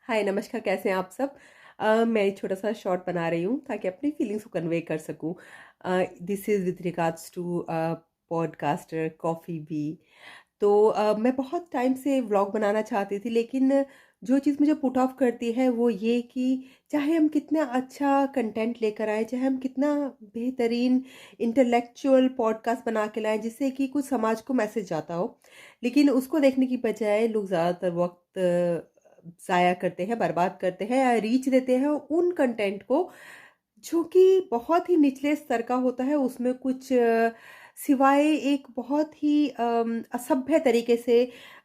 हाय नमस्कार, कैसे हैं आप सब? मैं एक छोटा-सा शॉर्ट बना रही हूँ ताकि अपनी फीलिंग्स को कन्वे कर सकूँ। This is with regards to podcaster Coffee Bee. तो मैं बहुत टाइम से व्लॉग बनाना चाहती थी, लेकिन जो चीज़ मुझे पुट ऑफ करती है वो ये कि चाहे हम कितना अच्छा कंटेंट लेकर आएँ, चाहे हम कितना बेहतरीन इंटेलेक्चुअल पॉडकास्ट बना के लाएँ जिससे कि कुछ समाज को मैसेज जाता हो, लेकिन उसको देखने की बजाय लोग ज़्यादातर वक़्त ज़ाया करते हैं, बर्बाद करते हैं या रीच देते हैं उन कंटेंट को जो कि बहुत ही निचले स्तर का होता है। उसमें कुछ सिवाय एक बहुत ही असभ्य तरीके से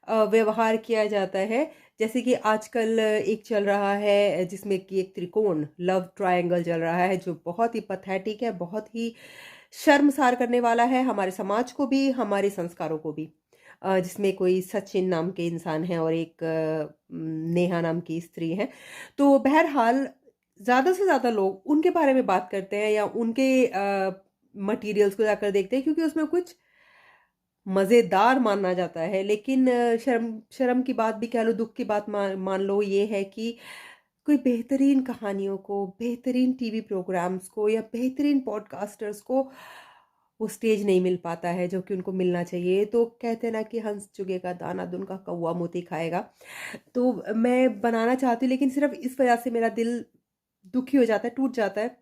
व्यवहार किया जाता है। जैसे कि आजकल एक चल रहा है जिसमें कि एक त्रिकोण लव ट्रायंगल चल रहा है जो बहुत ही पैथेटिक है, बहुत ही शर्मसार करने वाला है हमारे समाज को भी, हमारे संस्कारों को भी। जिसमें कोई सचिन नाम के इंसान हैं और एक नेहा नाम की स्त्री है। तो बहरहाल ज़्यादा से ज़्यादा लोग उनके बारे में बात करते हैं या उनके मटीरियल्स को जाकर देखते हैं क्योंकि उसमें कुछ मज़ेदार माना जाता है। लेकिन शर्म शर्म की बात भी कह लो, दुःख की बात मान लो, ये है कि कोई बेहतरीन कहानियों को, बेहतरीन टीवी प्रोग्राम्स को या बेहतरीन पॉडकास्टर्स को वो स्टेज नहीं मिल पाता है जो कि उनको मिलना चाहिए। तो कहते हैं ना कि हंस चुगेगा दाना दुन का कौवा मोती खाएगा। तो मैं बनाना चाहती हूँ, लेकिन सिर्फ़ इस वज़ह से मेरा दिल दुखी हो जाता है, टूट जाता है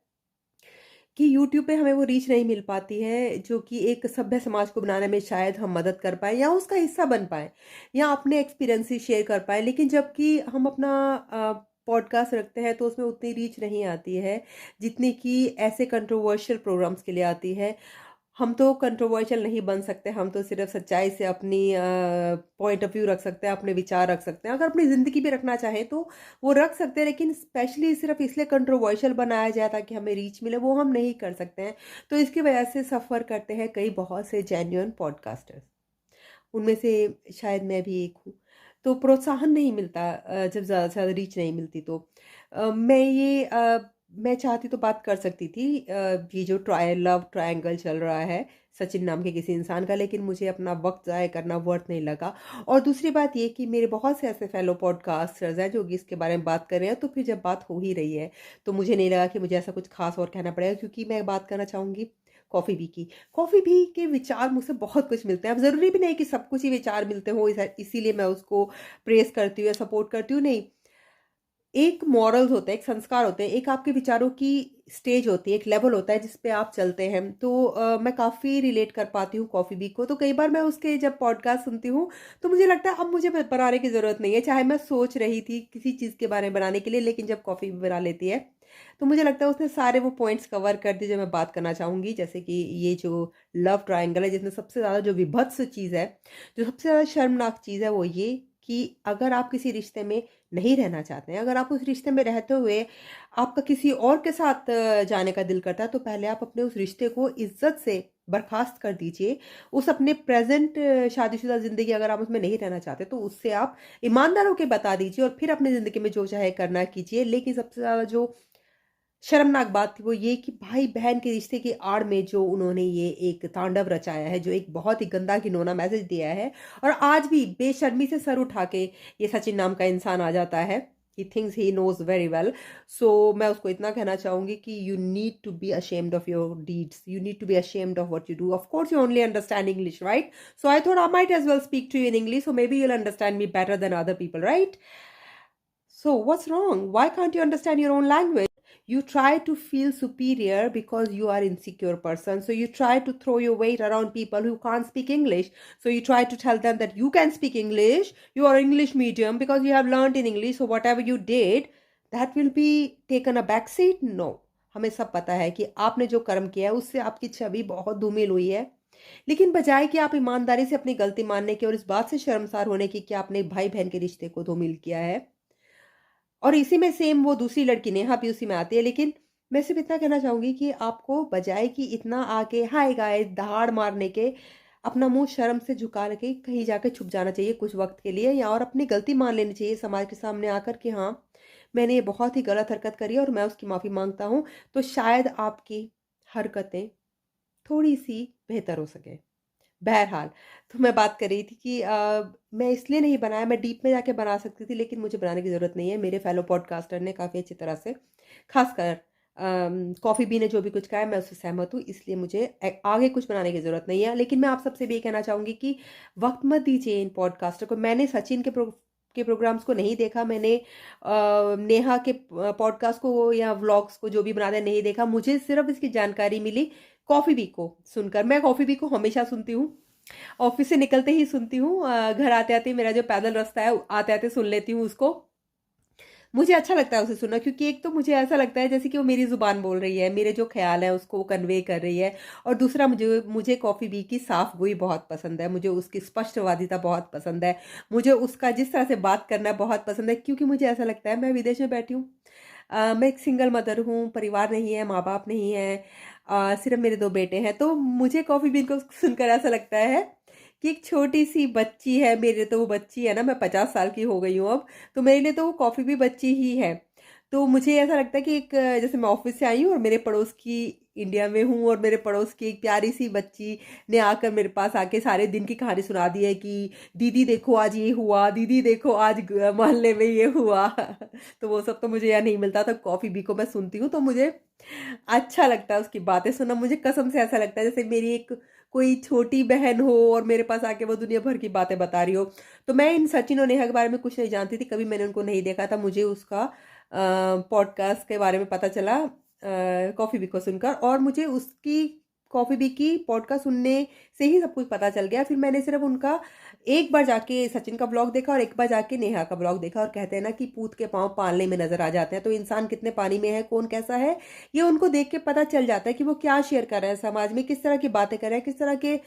कि यूट्यूब पे हमें वो रीच नहीं मिल पाती है, जो कि एक सभ्य समाज को बनाने में शायद हम मदद कर पाएँ या उसका हिस्सा बन पाएँ या अपने एक्सपीरियंसेस शेयर कर पाएँ। लेकिन जबकि हम अपना पॉडकास्ट रखते हैं तो उसमें उतनी रीच नहीं आती है, जितनी कि ऐसे कंट्रोवर्शियल प्रोग्राम्स के लिए आती है। हम तो कंट्रोवर्शियल नहीं बन सकते, हम तो सिर्फ़ सच्चाई से अपनी पॉइंट ऑफ व्यू रख सकते हैं, अपने विचार रख सकते हैं। अगर अपनी ज़िंदगी भी रखना चाहें तो वो रख सकते हैं, लेकिन स्पेशली सिर्फ़ इसलिए कंट्रोवर्शियल बनाया जाए ताकि हमें रीच मिले, वो हम नहीं कर सकते हैं। तो इसकी वजह से सफ़र करते हैं कई बहुत से जेन्युइन पॉडकास्टर्स। उनमें से शायद मैं भी एक हूँ। तो प्रोत्साहन नहीं मिलता जब ज़्यादा से ज़्यादा रीच नहीं मिलती तो। मैं चाहती तो बात कर सकती थी ये जो लव ट्रायंगल चल रहा है सचिन नाम के किसी इंसान का, लेकिन मुझे अपना वक़्त ज़ाया करना वर्थ नहीं लगा। और दूसरी बात ये कि मेरे बहुत से ऐसे फेलो पॉडकास्टर्स हैं जो कि इसके बारे में बात कर रहे हैं, तो फिर जब बात हो ही रही है, तो मुझे नहीं लगा कि मुझे ऐसा कुछ ख़ास और कहना पड़ेगा, क्योंकि मैं बात करना चाहूँगी कॉफ़ी बी की। कॉफ़ी भी के विचार मुझसे बहुत कुछ मिलते हैं। अब ज़रूरी भी नहीं कि सब कुछ ही विचार मिलते हों, इसीलिए मैं उसको प्रेज़ करती हूँ या सपोर्ट करती हूँ, नहीं। एक मॉरल्स होते हैं, एक संस्कार होते हैं, एक आपके विचारों की स्टेज होती है, एक लेवल होता है जिस पे आप चलते हैं। तो मैं काफ़ी रिलेट कर पाती हूँ कॉफ़ी बी को। तो कई बार मैं उसके जब पॉडकास्ट सुनती हूँ, तो मुझे लगता है अब मुझे ब बनाने की ज़रूरत नहीं है। चाहे मैं सोच रही थी किसी चीज़ के बारे में बनाने के लिए, लेकिन जब कॉफ़ी बी बना लेती है, तो मुझे लगता है उसने सारे वो पॉइंट्स कवर कर दिए जो मैं बात करना चाहूँगी। जैसे कि ये जो लव ट्रायंगल है, जिसमें सबसे ज़्यादा जो विभत्स चीज़ है, जो सबसे ज़्यादा शर्मनाक चीज़ है, वो ये कि अगर आप किसी रिश्ते में नहीं रहना चाहते हैं, अगर आप उस रिश्ते में रहते हुए आपका किसी और के साथ जाने का दिल करता है, तो पहले आप अपने उस रिश्ते को इज़्ज़त से बर्खास्त कर दीजिए। उस अपने प्रेज़ेंट शादीशुदा ज़िंदगी अगर आप उसमें नहीं रहना चाहते, तो उससे आप ईमानदार होके बता दीजिए और फिर अपनी ज़िंदगी में जो चाहे करना कीजिए। लेकिन सबसे ज़्यादा जो शर्मनाक बात थी वो ये कि भाई-बहन के रिश्ते की आड़ में जो उन्होंने ये एक तांडव रचाया है, जो एक बहुत ही गंदा घिनौना मैसेज दिया है, और आज भी बेशर्मी से सर उठा के ये सचिन नाम का इंसान आ जाता है। He thinks he knows very well. So मैं उसको इतना कहना चाहूँगी कि you need to be ashamed of your deeds, you need to be ashamed of what you do. Of course you only understand English, right? So I thought I might as well speak to you in English, so maybe you'll understand me better than other people, right? So what's wrong? Why can't you understand your own language? You try to feel superior because you are insecure person. So you try to throw your weight around people who can't speak English. So you try to tell them that you can speak English, you are English medium because you have learned in English. So whatever you did, that will be taken a back seat. No. हमें सब पता है कि आपने जो कर्म किया है उससे आपकी छवि बहुत धूमिल हुई है। लेकिन बजाय कि आप ईमानदारी से अपनी गलती मानने की और इस बात से शर्मसार होने की कि आपने भाई बहन के रिश्ते को धूमिल किया है, और इसी में सेम वो दूसरी लड़की नेहा भी उसी में आती है। लेकिन मैं सिर्फ़ इतना कहना चाहूँगी कि आपको बजाए कि इतना आके हाय गाइस दहाड़ मारने के, अपना मुँह शर्म से झुका के कहीं जाके छुप जाना चाहिए कुछ वक़्त के लिए, या और अपनी गलती मान लेनी चाहिए समाज के सामने आकर कि हाँ, मैंने ये बहुत ही गलत हरकत करी है और मैं उसकी माफ़ी माँगता हूँ। तो शायद आपकी हरकतें थोड़ी-सी बेहतर हो सकें। बहरहाल, तो मैं बात कर रही थी कि मैं इसलिए नहीं बनाया, मैं डीप में जाके बना सकती थी, लेकिन मुझे बनाने की ज़रूरत नहीं है। मेरे फेलो पॉडकास्टर ने काफ़ी अच्छी तरह से, ख़ासकर कॉफ़ी बी ने जो भी कुछ कहा है, मैं उससे सहमत हूँ, इसलिए मुझे आगे कुछ बनाने की ज़रूरत नहीं है। लेकिन मैं आप सबसे भी ये कहना चाहूँगी कि वक़्त मत दीजिए इन पॉडकास्टर को। मैंने सचिन के प्रोग्राम्स को नहीं देखा, मैंने नेहा के पॉडकास्ट को या व्लॉग्स को जो भी बनाते हैं नहीं देखा। मुझे सिर्फ़ इसकी जानकारी मिली कॉफ़ी बी को सुनकर। मैं कॉफ़ी बी को हमेशा सुनती हूँ, ऑफ़िस से निकलते ही सुनती हूँ, घर आते-आते मेरा जो पैदल रास्ता है, आते-आते सुन लेती हूँ उसको। मुझे अच्छा लगता है उसे सुनना, क्योंकि एक तो मुझे ऐसा लगता है जैसे कि वो मेरी ज़ुबान बोल रही है, मेरे जो ख़्याल हैं उसको वो कन्वे कर रही है। और दूसरा, मुझे मुझे कॉफ़ी बी की साफ़-गोई बहुत पसंद है, मुझे उसकी स्पष्टवादिता बहुत पसंद है, मुझे उसका जिस तरह से बात करना बहुत पसंद है, क्योंकि मुझे ऐसा लगता है मैं विदेश में बैठी हूँ। मैं एक सिंगल मदर हूँ, परिवार नहीं है, माँ-बाप नहीं हैं, सिर्फ़ मेरे 2 बेटे हैं, तो मुझे कॉफ़ी बीन को सुनकर ऐसा लगता है कि एक छोटी-सी बच्ची है, मेरे तो वो बच्ची है ना, मैं 50 साल की हो गई हूँ अब, तो मेरे लिए तो वो कॉफ़ी भी बच्ची ही है। तो मुझे ऐसा लगता है कि एक जैसे मैं ऑफ़िस से आई हूँ और मेरे पड़ोस की, इंडिया में हूँ और मेरे पड़ोस की एक प्यारी-सी बच्ची ने आकर मेरे पास आके सारे दिन की कहानी सुना दी है कि दीदी देखो आज ये हुआ, दीदी देखो आज मोहल्ले में ये हुआ। तो वो सब तो मुझे यहाँ नहीं मिलता, तो कॉफ़ी बी को मैं सुनती हूँ, तो मुझे अच्छा लगता है उसकी बातें सुनना। मुझे कसम से ऐसा लगता है जैसे मेरी एक कोई छोटी बहन हो और मेरे पास आके वो दुनिया भर की बातें बता रही हो। तो मैं इन सचिन और नेहा के बारे में कुछ नहीं जानती थी, कभी मैंने उनको नहीं देखा था। मुझे उसका पॉडकास्ट के बारे में पता चला कॉफ़ी बी को सुनकर, और मुझे उसकी कॉफ़ी बी की पॉडकास्ट सुनने से ही सब कुछ पता चल गया। फिर मैंने सिर्फ़ उनका एक बार जाके सचिन का व्लॉग देखा और एक बार जाके नेहा का व्लॉग देखा, और कहते हैं ना कि पूत के पाँव पालने में नज़र आ जाते हैं। तो इंसान कितने पानी में है, कौन कैसा है, ये उनको देख के पता चल जाता है कि वो क्या शेयर कर रहे हैं समाज में, किस तरह की बातें कर रहे हैं, किस तरह के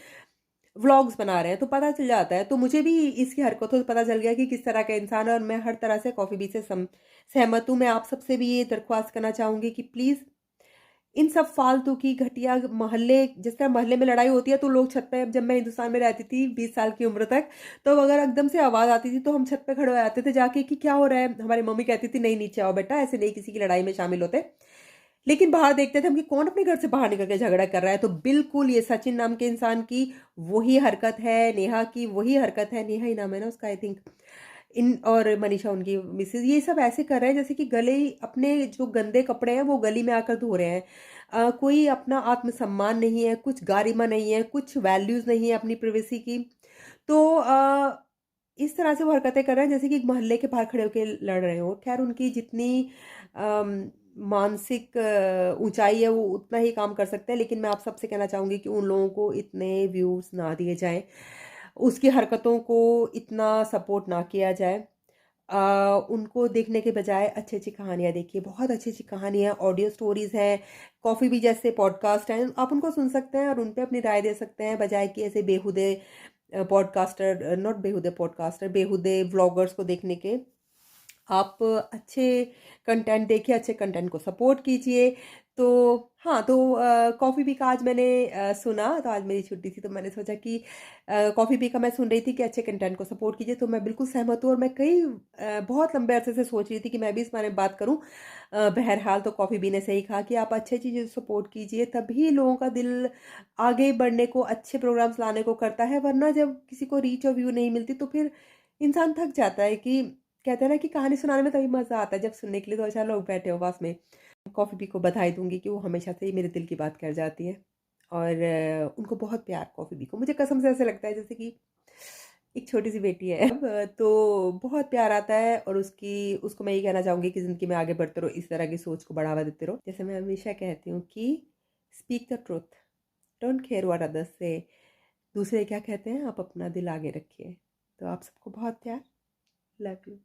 व्लॉग्स बना रहे हैं, तो पता चल जाता है। तो मुझे भी इसकी हरकतों से पता चल गया कि किस तरह का इंसान है, और मैं हर तरह से कॉफ़ी बी से सहमत हूँ। मैं आप सबसे भी ये दरख्वास्त करना चाहूँगी कि प्लीज़ इन सब फालतू की घटिया मोहल्ले, जिस तरह मोहल्ले में लड़ाई होती है तो लोग छत पे, जब मैं हिंदुस्तान में रहती थी 20 साल की उम्र तक, तो अगर एकदम से आवाज़ आती थी तो हम छत पे खड़े हो जाते थे जाके कि क्या हो रहा है? हमारी मम्मी कहती थी नहीं नीचे आओ बेटा, ऐसे नहीं किसी की लड़ाई में शामिल होते। लेकिन बाहर देखते थे हम कि कौन अपने घर से बाहर निकल के झगड़ा कर रहा है। तो बिल्कुल ये सचिन नाम के इंसान की वही हरकत है, नेहा की वही हरकत है, नेहा ही नाम है ना उसका आई थिंक, इन और मनीषा उनकी मिसेज़, ये सब ऐसे कर रहे हैं जैसे कि गले ही अपने जो गंदे कपड़े हैं वो गली में आकर धो रहे हैं। कोई अपना आत्मसम्मान नहीं है, कुछ गरिमा नहीं है, कुछ वैल्यूज़ नहीं है अपनी प्राइवेसी की। तो इस तरह से वो हरकतें कर रहे हैं जैसे कि मोहल्ले के बाहर खड़े होके लड़ रहे हों। ख़ैर उनकी जितनी अम, मानसिक ऊँचाई है वो उतना ही काम कर सकते हैं, लेकिन मैं आप सबसे कहना चाहूँगी कि उन लोगों को इतने व्यूज़ ना दिए जाएँ, उसकी हरकतों को इतना सपोर्ट ना किया जाए। उनको देखने के बजाय अच्छी-अच्छी कहानियाँ देखिए, बहुत अच्छी-अच्छी कहानियाँ, ऑडियो स्टोरीज़ हैं, कॉफ़ी भी जैसे पॉडकास्ट हैं, आप उनको सुन सकते हैं और उन पे अपनी राय दे सकते हैं, बजाय कि ऐसे बेहुदे पॉडकास्टर, नॉट बेहुदे पॉडकास्टर, बेहुदे व्लॉगर्स को देखने के। आप अच्छे कंटेंट देखिए, अच्छे कंटेंट को सपोर्ट कीजिए। तो हाँ, तो कॉफ़ी बी का आज मैंने सुना, तो आज मेरी छुट्टी थी तो मैंने सोचा कि कॉफ़ी बी का मैं सुन रही थी कि अच्छे कंटेंट को सपोर्ट कीजिए, तो मैं बिल्कुल सहमत हूँ, और मैं बहुत लंबे अरसे से सोच रही थी कि मैं भी इस बारे में बात करूँ। बहरहाल तो कॉफ़ी बी ने सही कहा कि आप अच्छी चीज़ें सपोर्ट कीजिए, तभी लोगों का दिल आगे बढ़ने को, अच्छे प्रोग्राम्स लाने को करता है, वरना जब किसी को रीच और व्यू नहीं मिलती तो फिर इंसान थक जाता है। कि कहते हैं ना कि कहानी सुनाने में तभी मज़ा आता है जब सुनने के लिए 2-4 लोग बैठे हों पास में। कॉफ़ी बी को बधाई दूँगी कि वो हमेशा से ही मेरे दिल की बात कर जाती है, और उनको बहुत प्यार कॉफ़ी बी को। मुझे कसम से ऐसा लगता है जैसे कि एक छोटी-सी बेटी है। अब तो बहुत प्यार आता है, और उसको मैं ये कहना चाहूँगी कि ज़िंदगी में आगे बढ़ते रहो, इस तरह की सोच को बढ़ावा देते रहो। जैसे मैं हमेशा कहती हूँ कि speak the truth, don't care what others से। दूसरे क्या कहते हैं, आप अपना दिल आगे रखिए। तो आप सबको बहुत प्यार, लव यू।